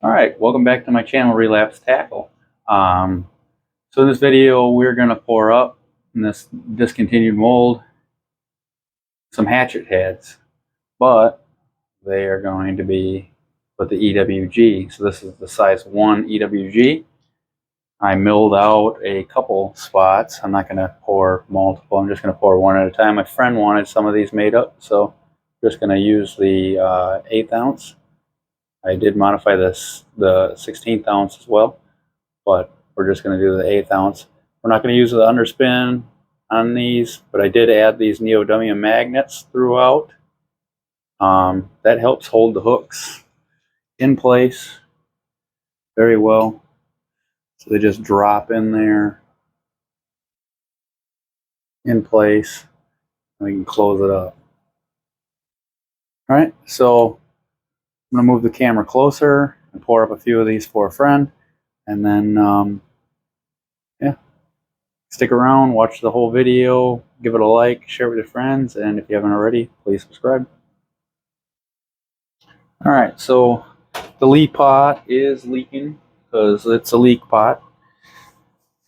Alright, welcome back to my channel, Relapse Tackle. So in this video we're going to pour up in this discontinued mold some hatchet heads, but they are going to be with the EWG. So this is the size 1 EWG. I milled out a couple spots. I'm not going to pour multiple, I'm just going to pour one at a time. My friend wanted some of these made up, so I'm just going to use the 1/8 ounce. I did modify this, the 16th ounce as well, but we're just going to do the 1/8 ounce. We're not going to use the underspin on these, but I did add these neodymium magnets throughout. That helps hold the hooks in place very well. So they just drop in there, in place, and we can close it up. All right, so I'm going to move the camera closer and pour up a few of these for a friend, and then yeah, stick around, watch the whole video, give it a like, share it with your friends, and if you haven't already, please subscribe. Alright, so the leak pot is leaking because it's a leak pot,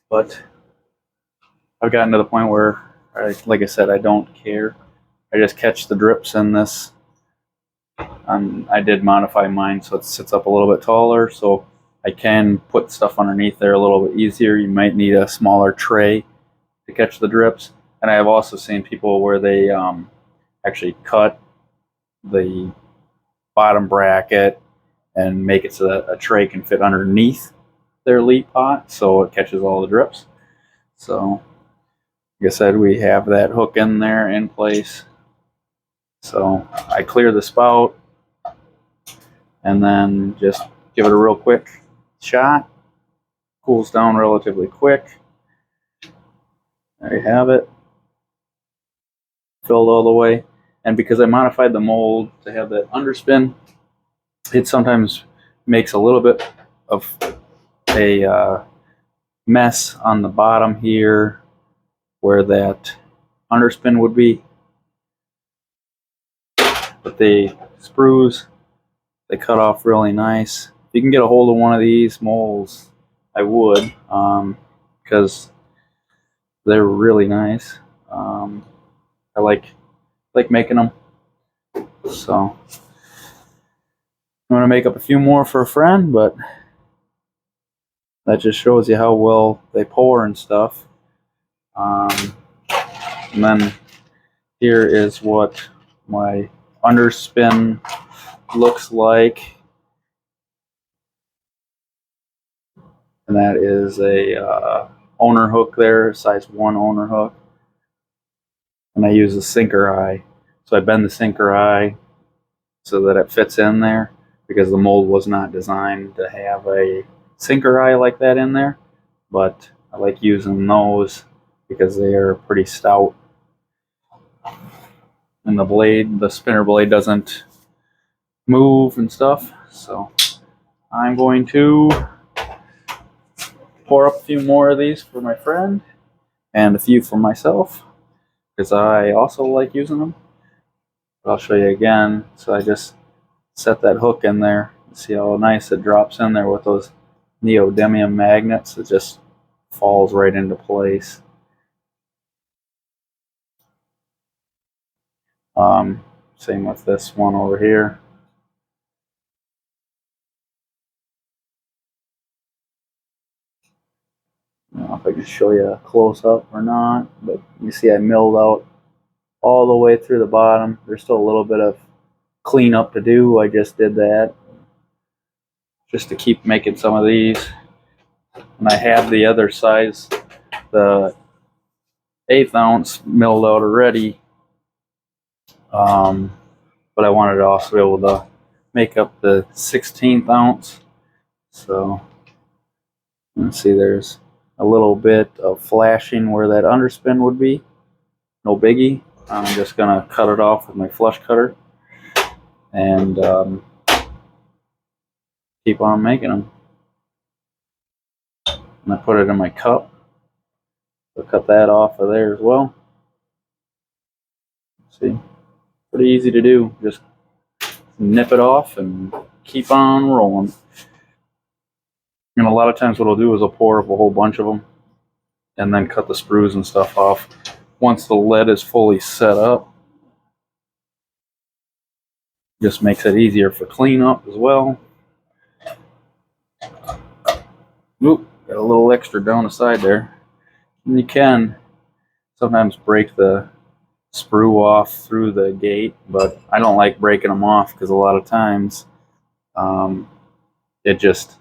but I've gotten to the point where, like I said, I don't care. I just catch the drips in this. I did modify mine so it sits up a little bit taller, so I can put stuff underneath there a little bit easier. You might need a smaller tray to catch the drips. And I have also seen people where they actually cut the bottom bracket and make it so that a tray can fit underneath their leak pot so it catches all the drips. So like I said, we have that hook in there in place. So I clear the spout and then just give it a real quick shot. Cools down relatively quick. There you have it. Filled all the way. And because I modified the mold to have that underspin, it sometimes makes a little bit of a mess on the bottom here where that underspin would be. But the sprues, they cut off really nice. If you can get a hold of one of these molds, I would, because they're really nice. I like making them. So I'm going to make up a few more for a friend, but that just shows you how well they pour and stuff. And then here is what my underspin looks like. And that is a owner hook there, size 1 owner hook. And I use a sinker eye. So I bend the sinker eye so that it fits in there, because the mold was not designed to have a sinker eye like that in there. But I like using those because they are pretty stout. And the blade, the spinner blade, doesn't move and stuff. So I'm going to pour up a few more of these for my friend and a few for myself, because I also like using them. But I'll show you again. So I just set that hook in there. See how nice it drops in there with those neodymium magnets. It just falls right into place. Same with this one over here. I don't know if I can show you a close-up or not, but you see I milled out all the way through the bottom. There's still a little bit of cleanup to do. I just did that just to keep making some of these. And I have the other size, the 1/8 ounce milled out already. But I wanted to also be able to make up the 16th ounce. So let's see, there's a little bit of flashing where that underspin would be. No biggie. I'm just going to cut it off with my flush cutter and keep on making them. And I put it in my cup. So cut that off of there as well. See, pretty easy to do. Just nip it off and keep on rolling. And a lot of times what I'll do is I'll pour up a whole bunch of them and then cut the sprues and stuff off once the lead is fully set up. Just makes it easier for cleanup as well. Oop, got a little extra down the side there. And you can sometimes break the sprue off through the gate, but I don't like breaking them off because a lot of times it just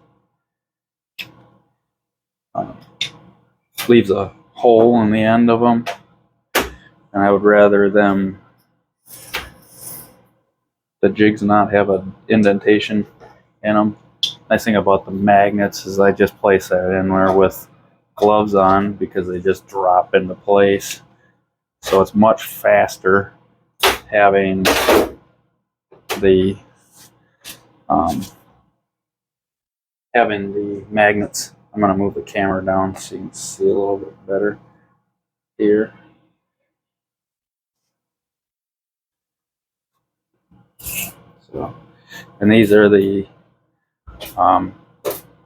leaves a hole in the end of them, and I would rather the jigs not have an indentation in them. Nice thing about the magnets is I just place that in there with gloves on because they just drop into place. So it's much faster having the magnets. I'm going to move the camera down so you can see a little bit better here. So, and these are the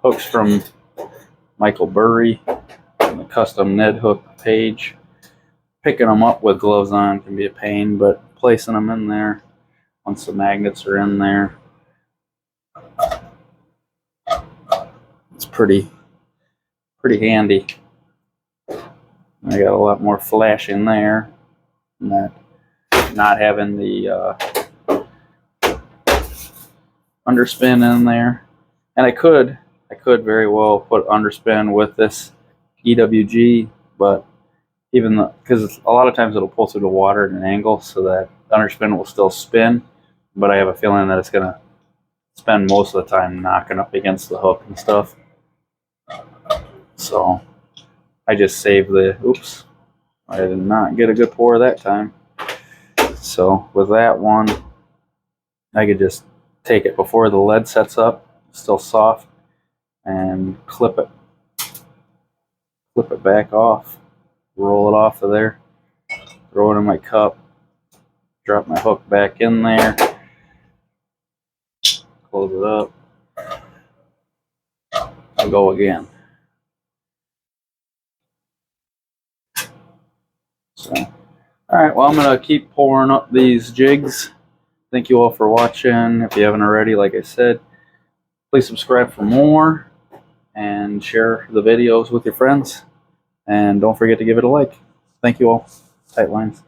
hooks from Michael Burry on the custom Ned hook page. Picking them up with gloves on can be a pain, but placing them in there once the magnets are in there, it's pretty handy. I got a lot more flash in there than that, not having the underspin in there. And I could very well put underspin with this EWG, but even because a lot of times it'll pull through the water at an angle, so that underspin will still spin, but I have a feeling that it's gonna spend most of the time knocking up against the hook and stuff. So I just save the, oops, I did not get a good pour that time. So with that one, I could just take it before the lead sets up, still soft, and clip it back off, roll it off of there, throw it in my cup, drop my hook back in there, close it up, and go again. So, alright, well, I'm going to keep pouring up these jigs. Thank you all for watching. If you haven't already, like I said, please subscribe for more and share the videos with your friends. And don't forget to give it a like. Thank you all. Tight lines.